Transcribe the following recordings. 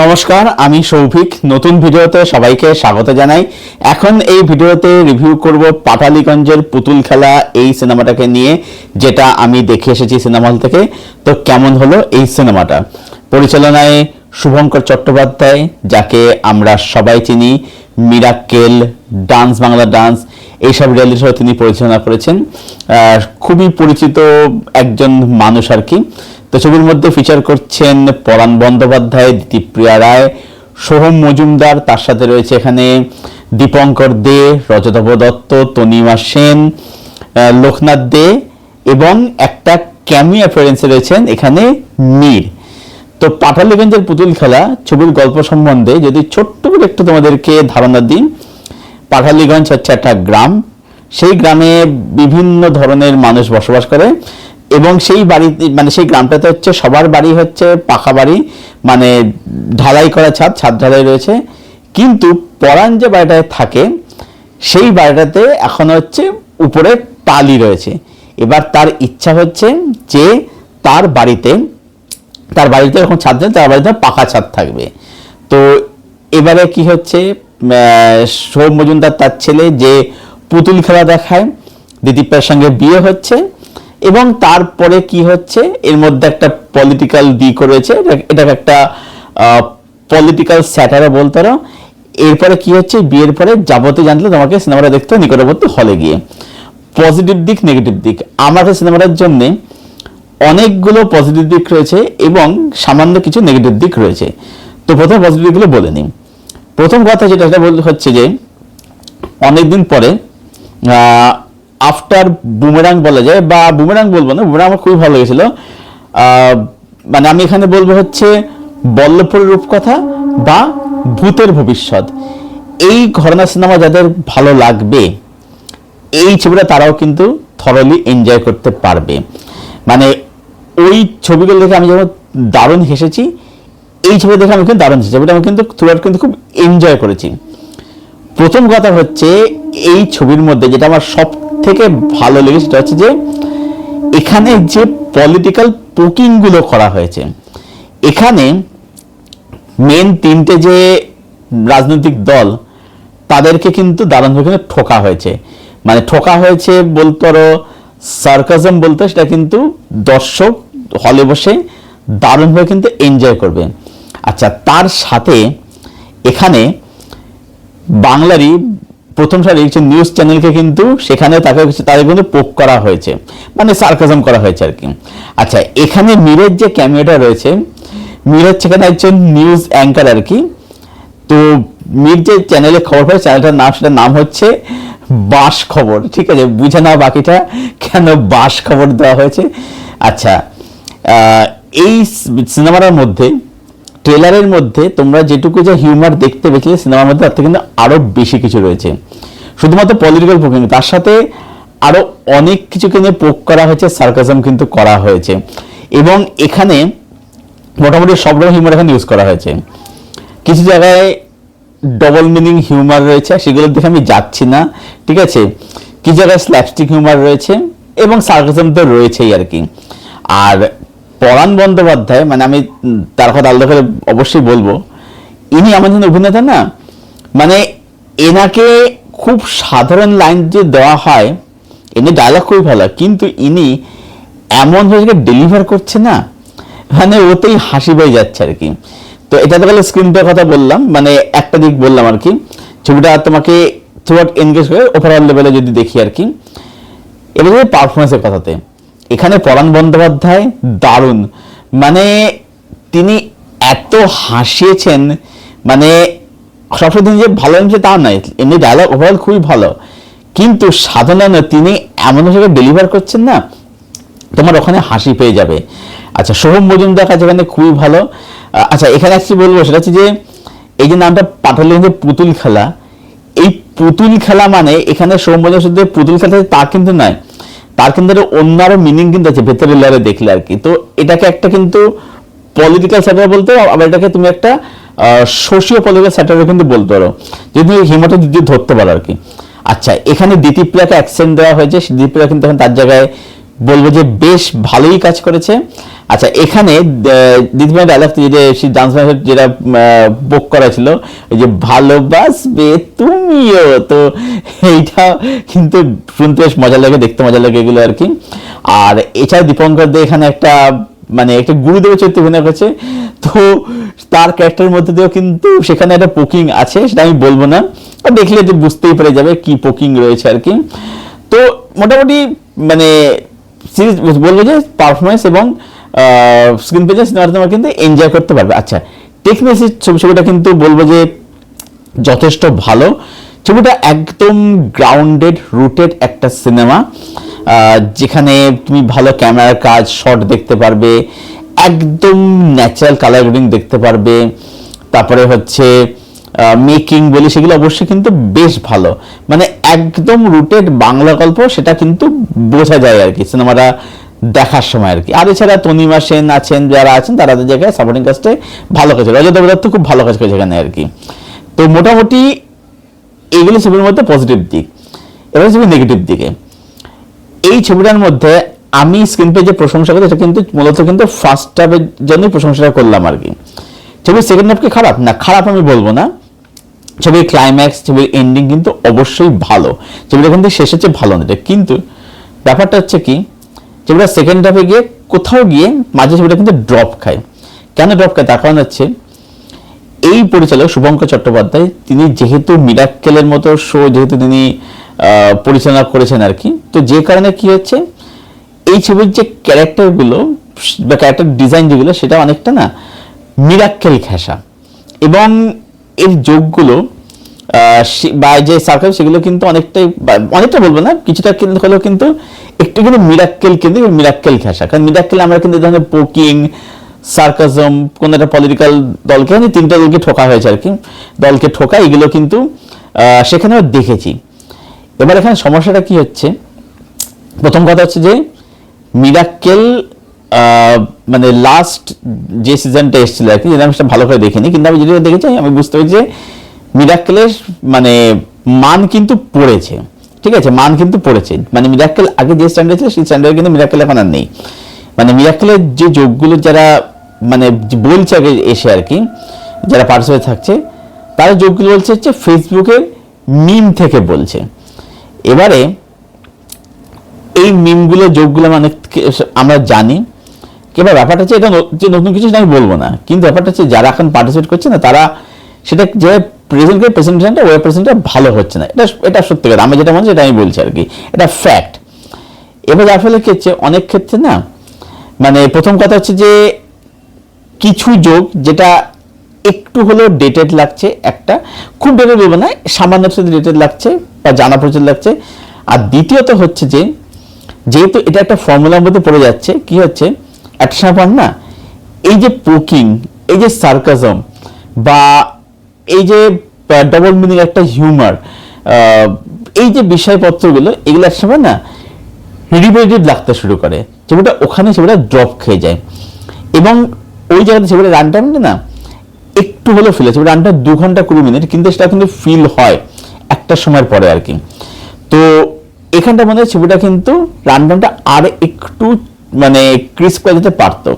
নমস্কার, আমি সৌভিক। নতুন ভিডিওতে সবাইকে স্বাগত জানাই। এখন এই ভিডিওতে রিভিউ করব পাটালিগঞ্জের পুতুল খেলা এই সিনেমাটাকে নিয়ে, যেটা আমি দেখে এসেছি সিনেমা হল থেকে। তো কেমন হলো এই সিনেমাটা? পরিচালনায় শুভঙ্কর চট্টোপাধ্যায়, যাকে আমরা সবাই চিনি মিরাক্কেল, ডান্স বাংলা ডান্স, এইসব রিয়েলিটি শো তিনি পরিচালনা করেছেন। খুবই পরিচিত একজন মানুষ আর কি। তো ছবির মধ্যে ফিচার করছেন পরাণ বন্দ্যোপাধ্যায়, দিতিপ্রিয়া রায়, সোহম মজুমদার, তার সাথে রয়েছে এখানে দীপঙ্কর দে, রজতাভ দত্ত, তনিমা সেন, লোকনাথ দে এবং একটা ক্যামিও অ্যাপিয়ারেন্সে রয়েছেন এখানে মীর। তো পাটালিগঞ্জের পুতুল খেলা ছবির গল্প সম্বন্ধে যদি ছোট্ট করে একটু তোমাদেরকে ধারণা দিই। পাটালিগঞ্জ হচ্ছে একটা গ্রাম। সেই গ্রামে বিভিন্ন ধরনের মানুষ বসবাস করে এবং সেই বাড়ি মানে সেই গ্রামটাতে হচ্ছে সবার বাড়ি হচ্ছে পাকা বাড়ি, মানে ঢালাই করা ছাদ ঢালাই রয়েছে। কিন্তু পরাণ যে বাড়িটায় থাকে সেই বাড়িটাতে এখন হচ্ছে উপরে টালি রয়েছে। এবার তার ইচ্ছা হচ্ছে যে তার বাড়িতে এখন ছাদ নেই, তার বাড়িতে পাকা ছাদ থাকবে। তো এবারে কি হচ্ছে, সোহম মজুমদার তার ছেলে যে পুতুল খেলা দেখায়, দিতিপ্রিয়ার সঙ্গে বিয়ে হচ্ছে এবং তারপরে কি হচ্ছে এর মধ্যে একটা পলিটিক্যাল দিকও রয়েছে। এটাকে একটা পলিটিক্যাল স্যাটারও বলতে পারো। এরপরে কি হচ্ছে, বিয়ের পরে যাবতীয় জানলে তোমাকে সিনেমাটা দেখতে নিকটবর্তী হলে গিয়ে। পজিটিভ দিক, নেগেটিভ দিক, আমার কাছে সিনেমাটার জন্য অনেকগুলো পজিটিভ দিক রয়েছে এবং সামান্য কিছু নেগেটিভ দিক রয়েছে। তো প্রথম পজিটিভ দিকগুলো বলে নিই। প্রথম কথা যেটা হচ্ছে যে অনেকদিন পরে আফটার বুমেরাং বলা যায়, বা বুমেরাং বলবো না, বুমেরাং আমার খুবই ভালো লেগেছিল। মানে আমি এখানে বলবো হচ্ছে বল্লভপুরের রূপকথা বা ভূতের ভবিষ্যৎ। এই ঘটনা সিনেমা যাদের ভালো লাগবে এই ছবিটা তারাও কিন্তু থরলি এনজয় করতে পারবে। মানে ওই ছবিগুলো দেখে আমি যখন দারুণ হেসেছি, এই ছবি দেখে আমি কিন্তু দারুণ হেসেছি। ছবিটা আমি কিন্তু থ্রুআউট কিন্তু খুব এনজয় করেছি। প্রথম কথা হচ্ছে এই ছবির মধ্যে যেটা আমার সব থেকে ভালো লেগে সেটা হচ্ছে যে এখানে যে পলিটিক্যাল পোকিং গুলো করা হয়েছে। এখানে মেন তিনটে যে রাজনৈতিক দল তাদেরকে কিন্তু দারুণভাবে ঠোকা হয়েছে। মানে ঠোকা হয়েছে বলতে পারো, সার্কাজম বলতে, সেটা কিন্তু দর্শক হলে বসে দারুণভাবে কিন্তু এনজয় করবে। আচ্ছা, তার সাথে এখানে বাংলারই প্রথম সারি নিউজ চ্যানেলকে কিন্তু সেখানে তাদের কিন্তু পোক করা হয়েছে, মানে সার্কাজম করা হয়েছে আর কি। আচ্ছা, এখানে মীরের যে ক্যামিওটা রয়েছে, মীর হচ্ছে এখানে একজন নিউজ অ্যাঙ্কার আর কি। তো মীর যে চ্যানেলে খবর পায়, চ্যানেলটার নাম, সেটার নাম হচ্ছে বাস খবর। ঠিক আছে, বুঝে নাও বাকিটা কেন বাস খবর দেওয়া হয়েছে। আচ্ছা, এই সিনেমাটার মধ্যে ট্রেলারের মধ্যে তোমরা যেটুকু যে হিউমার দেখতে পেয়েছিলে সিনেমার মধ্যে, তার থেকে কিন্তু আরো বেশি কিছু রয়েছে। শুধুমাত্র পলিটিক্যাল পোকিং, তার সাথে আরো অনেক কিছুকে নিয়ে পোক করা হয়েছে, সার্কাজম কিন্তু করা হয়েছে। এবং এখানে মোটামুটি সব রকম হিউমার এখানে ইউজ করা হয়েছে। কিছু জায়গায় ডবল মিনিং হিউমার রয়েছে, সেগুলোর দিকে আমি যাচ্ছি না, ঠিক আছে। কিছু জায়গায় স্ল্যাপস্টিক হিউমার রয়েছে এবং সার্কাজম তো রয়েছেই আর কি। আর পরাণ বন্দ্যোপাধ্যায়, মানে আমি তার কথা আলাদা করে অবশ্যই বলবো, ইনি আমার জন্য অভিনেতা না, মানে এনাকে খুব সাধারণ লাইন যে দেওয়া হয়, এমনি ডায়লগ খুবই ভালো, কিন্তু ইনি এমন ভাবে ডেলিভার করছে না, মানে ওতেই হাসি পেয়ে যাচ্ছে আর কি। তো এটা তো গেলে স্ক্রিনটার কথা বললাম, মানে একটা দিক বললাম আর কি। ছবিটা তোমাকে থ্রুআউট এনগেজ করে ওভারঅল লেভেলে যদি দেখি আর কি। এবার পারফরমেন্সের কথাতে, এখানে পরাণ বন্দ্যোপাধ্যায় দারুণ, মানে তিনি এত হাসিয়েছেন, মানে সবসময় তিনি যে ভালো লাগছে তা নয়, এমনি ডায়লগ ওভারঅল খুবই ভালো, কিন্তু সাধারণ তিনি এমন হিসেবে ডেলিভার করছেন না, তোমার ওখানে হাসি পেয়ে যাবে। আচ্ছা, সোহম মজুমদার কাছে এখানে খুবই ভালো। আচ্ছা, এখানে অ্যাকচুয়ালি বলবো সেটা হচ্ছে যে এই যে নামটা পাটালিগঞ্জের পুতুল খেলা, এই পুতুল খেলা মানে এখানে সোহম মজুমদার শুধু পুতুল খেলা তা কিন্তু নয়, তার কিন্তু অন্য আরো মিনিং কিন্তু আছে ভেতরের লেয়ারে দেখলে আর কি। তো এটাকে একটা কিন্তু পলিটিক্যাল স্যাটার বলতে পারো, আবার এটাকে তুমি একটা সোশিও পলিটিক্যাল স্যাটারও কিন্তু বলতে পারো, যদি তুমি হিউমারটা ধরতে পারো আর কি। আচ্ছা, এখানে দিতিপ্রিয়াকে অ্যাকসেন্ট দেওয়া হয়েছে, দিতিপ্রিয়া কিন্তু এখন তার জায়গায় বলবো যে বেশ ভালোই কাজ করেছে। আচ্ছা, এখানে দিদিমার ডায়লগ যে ডান্স যেটা বুক করা ছিল, ওই যে ভালোবাসবে তুমিও, তো এইটা কিন্তু শুনতে বেশ মজা লাগে, দেখতে মজা লাগে এগুলো আর কি। আর এছাড়া দীপঙ্কর দে এখানে একটা মানে একটা গুরুদেব চরিত্র অভিনয় করছে, তো তার ক্যারেক্টারের মধ্যে দিয়েও কিন্তু সেখানে একটা পোকিং আছে, সেটা আমি বলবো না, দেখলে তো বুঝতেই পেরে যাবে কি পোকিং রয়েছে আর কি। তো মোটামুটি মানে সিরিজ বলবো যে পারফরমেন্স এবং স্ক্রিন প্লে সিনেমাটা তোমরা কিন্তু এনজয় করতে পারবে। আচ্ছা, টেকনিক্যালি ছবিটা কিন্তু বলবো যে যথেষ্ট ভালো। ছবিটা একদম গ্রাউন্ডেড রুটেড একটা সিনেমা, যেখানে তুমি ভালো ক্যামেরার কাজ, শট দেখতে পারবে, একদম ন্যাচারাল কালার গ্রেডিং দেখতে পারবে, তারপরে হচ্ছে মেকিং বলি সেগুলো অবশ্যই কিন্তু বেশ ভালো, মানে একদম রুটেড বাংলা গল্প, সেটা কিন্তু বোঝা যায় আর কি সিনেমাটা দেখার সময় আর কি। আর এছাড়া তনিমা সেন আছেন, যারা আছেন তাদের জায়গায় সাপোর্টিং কাস্টে ভালো কাজ করে, অজয় দেবদত্ত খুব ভালো কাজ করেছে এখানে আর কি। তো মোটামুটি এইগুলো ছবির মধ্যে পজিটিভ দিক। এবার ছবি নেগেটিভ দিকে, এই ছবিটার মধ্যে আমি স্ক্রিন প্লে যে প্রশংসা করি এটা কিন্তু মূলত কিন্তু ফার্স্ট হাফের জন্যই প্রশংসাটা করলাম আর কি। ছবির সেকেন্ড হাফ কি খারাপ? না, খারাপ আমি বলবো না। ছবির ক্লাইম্যাক্স, ছবির এন্ডিং কিন্তু অবশ্যই ভালো, ছবিটা কিন্তু শেষ হচ্ছে ভালো না, কিন্তু ব্যাপারটা হচ্ছে কি, ছবিটা সেকেন্ড হাফে গিয়ে কোথাও গিয়ে মাঝে ছবিটা কিন্তু ড্রপ খায়। কেন ড্রপ খায় তার কারণ হচ্ছে এই পরিচালক শুভঙ্কর চট্টোপাধ্যায়, তিনি যেহেতু মিরাক্কেলের মতো শো যেহেতু তিনি পরিচালনা করেছেন আর কি, তো যে কারণে কি হচ্ছে এই ছবির যে ক্যারেক্টারগুলো বা ক্যারেক্টার ডিজাইন যেগুলো সেটা অনেকটা না মিরাক্কেল ঘেঁষা, এবং এর যোগগুলো বা যে সার্কাস সেগুলো কিন্তু অনেকটা বলবো না, কিছুটা কিন্তু হলেও কিন্তু একটু কিন্তু মিরাক্কেল ঘেঁষা। কারণ মিরাক্কেল আমরা কিন্তু ধরনের পোকিং, সার্কাজম, কোন একটা পলিটিক্যাল দলকে, তিনটা দলকে ঠোকা হয়েছে আর কি, দলকে ঠোকা, এগুলো কিন্তু সেখানেও দেখেছি। এবার এখানে সমস্যাটা কি হচ্ছে, প্রথম কথা হচ্ছে যে মিরাক্কেল মানে লাস্ট যে সিজনটা এসেছিল আর কি, যেটা আমি সেটা ভালো করে দেখিনি, কিন্তু আমি যেটা দেখেছি আমি বুঝতে পারছি যে মিরাক্কেলের মানে মান কিন্তু পড়েছে, ঠিক আছে, মান কিন্তু পড়েছে, মানে মিরাক্কেল আগে যে স্ট্যান্ডার্ড ছিল সেই স্ট্যান্ডার্ড কিন্তু মিরাক্কেল এখন আর নেই। মানে মিরাক্কেলের যে যোগগুলো যারা মানে বলছে আগে এসে আর কি, যারা পার্টিসিপেট থাকছে, তারা যোগগুলো বলছে হচ্ছে ফেসবুকের মিম থেকে বলছে। এবারে এই মিমগুলো যোগগুলো মানে আমরা জানি, এবার ব্যাপারটা হচ্ছে এটা যে নতুন কিছু আমি বলবো না, কিন্তু ব্যাপারটা হচ্ছে যারা এখন পার্টিসিপেট করছে না, তারা সেটা যে প্রেজেন্টেশনটা ওয়েব প্রেজেন্টটা ভালো হচ্ছে না, এটা সত্যি কথা, আমি যেটা মনে সেটা আমি বলছি আর কি, এটা ফ্যাক্ট। এবার যার ফলে কি হচ্ছে অনেক ক্ষেত্রে না, মানে প্রথম কথা হচ্ছে যে কিছু যোগ যেটা একটু হলেও ডেটেড লাগছে, একটা খুব ডেটেড বলবো না, সামান্য ডেটেড লাগছে বা জানা পরিচিত লাগছে। আর দ্বিতীয়ত হচ্ছে যে যেহেতু এটা একটা ফর্মুলার মধ্যে পড়ে যাচ্ছে, কি হচ্ছে একটা সময় পর না এই যে পোকিং, এই যে সার্কাজম বা এই যে ডবল মিনিং একটা হিউমার, এই যে বিষয়পত্রগুলো, এগুলো এক সময় না রিপিটেটিভ লাগতে শুরু করে, ছবিটা ওখানে ছবিটা ড্রপ খেয়ে যায়, এবং ওই জায়গাতে ছবিটা রান টাইমটা না একটু হলেও ফিল হচ্ছে, রানটা 2 ঘন্টা 20 মিনিট, কিন্তু সেটা কিন্তু ফিল হয় একটা সময়ের পরে আর কি। তো এখানটা মনে হয় ছবিটা কিন্তু রান টাইমটা আর একটু মানে ক্রিস্প করে যেতে পারতো।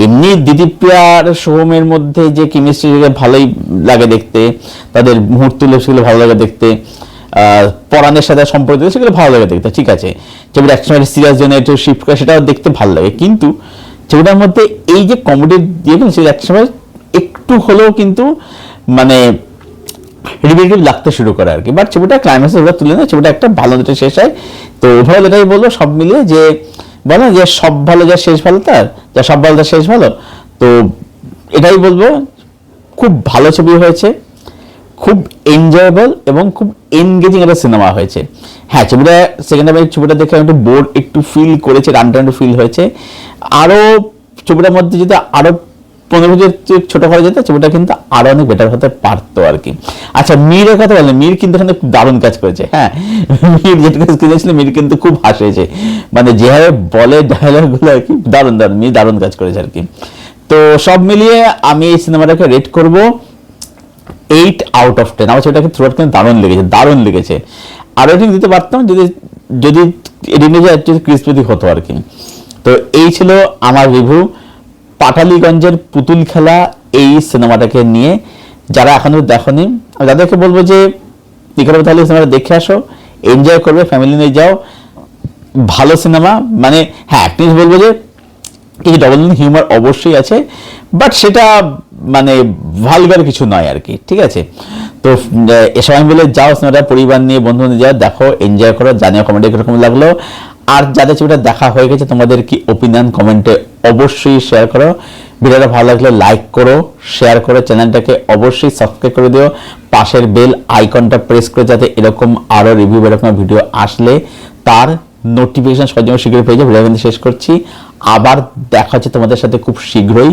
এমনি দিদিপ্রিয়ার সোহমের মধ্যে যে কেমিস্ট্রি ভালোই লাগে দেখতে, তাদের মুহূর্তগুলো সেগুলো ভালো লাগে দেখতে, পরাণের সাথে সম্পর্ক সেগুলো ভালো লাগে দেখতে, ঠিক আছে, ছবিটা একসময় সিরিয়াস জন্য একটু শিফট করে সেটাও দেখতে ভালো লাগে, কিন্তু ছবিটার মধ্যে এই যে কমেডি দিয়ে সেটা একসময় একটু হলেও কিন্তু মানে রিপিটেটিভ লাগতে শুরু করে আর কি। বাট ছবিটা ক্লাইম্যাক্সে ওটা তুলে নেয়, ছবিটা একটা ভালো যেটা শেষ হয়। তো ওভারঅল এটাই বলবো সব মিলিয়ে, যে বলে যে সব ভালো যা শেষ ভালো তার, যা সব ভালো তার শেষ ভালো। তো এটাই বলবো, খুব ভালো ছবি হয়েছে, খুব এনজয়েবল এবং খুব এনগেজিং একটা সিনেমা হয়েছে। হ্যাঁ, ছবিটা সেকেন্ড হাফে ছবিটা দেখে আমি একটু বোর একটু ফিল করেছে, রানটা একটু ফিল হয়েছে, আরও ছবিটার মধ্যে যদি আরও 15 মিনিট ছোট করা যেত ছবিটা কিন্তু আরো অনেক বেটার হতে পারতো আর কি। আচ্ছা, মীরের কথা বললেন, মীর কিন্তু এখানে দারুণ কাজ করেছে। হ্যাঁ, মীর যেটা কাজ করেছিল, মীর কিন্তু খুব হাসিয়েছে, মানে যেভাবে বলে ডায়লগ গুলো আর কি, দারুণ মীর দারুণ কাজ করেছে আর কি। তো সব মিলিয়ে আমি এই সিনেমাটাকে রেট করব 8 আউট অফ 10। আমার সেটাকে থ্রুআউট কিন্তু দারুণ লেগেছে। আর রেটিং দিতে পারতাম যদি যদি রিলিজে ক্রিসপতি হতো আর কি। তো এই ছিল আমার রিভিউ পাটালিগঞ্জের পুতুল খেলা এই সিনেমাটাকে নিয়ে। যারা এখনো দেখোনি তাদেরকে বলবো যে নিকটে তাহলে সিনেমাটা দেখে আসো, এনজয় করবে, ফ্যামিলি নিয়ে যাও, ভালো সিনেমা। মানে হ্যাঁ, একটা জিনিস বলবো যে কিছু ডবল হিউমার অবশ্যই আছে, বাট সেটা মানে ভালগার কিছু নয় আর কি, ঠিক আছে। তো এসব আমি বলে যাও সিনেমাটা পরিবার নিয়ে বন্ধু নিয়ে যাও, দেখো, এনজয় করো, জানিও কমেন্টে কিরকম লাগলো। আর যাদের ছবিটা দেখা হয়ে গেছে তোমাদের কি ওপিনিয়ন কমেন্টে অবশ্যই শেয়ার করো। ভিডিওটা ভালো লাগলে লাইক করো, শেয়ার করো, চ্যানেলটাকে অবশ্যই সাবস্ক্রাইব করে দিও, পাশের বেল আইকনটা প্রেস করে যাতে এরকম আরো রিভিউ এরকম ভিডিও আসলে তার নোটিফিকেশন সহজে শীঘ্রই পেয়ে যাবে। ভিডিও কিন্তু শেষ করছি, আবার দেখা হচ্ছে তোমাদের সাথে খুব শীঘ্রই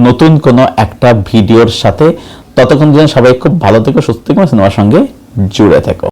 নতুন কোনো একটা ভিডিওর সাথে। ততক্ষণ যেন সবাই খুব ভালো থেকো, সুস্থ থেকো, সিনেমার সঙ্গে জুড়ে থেকো।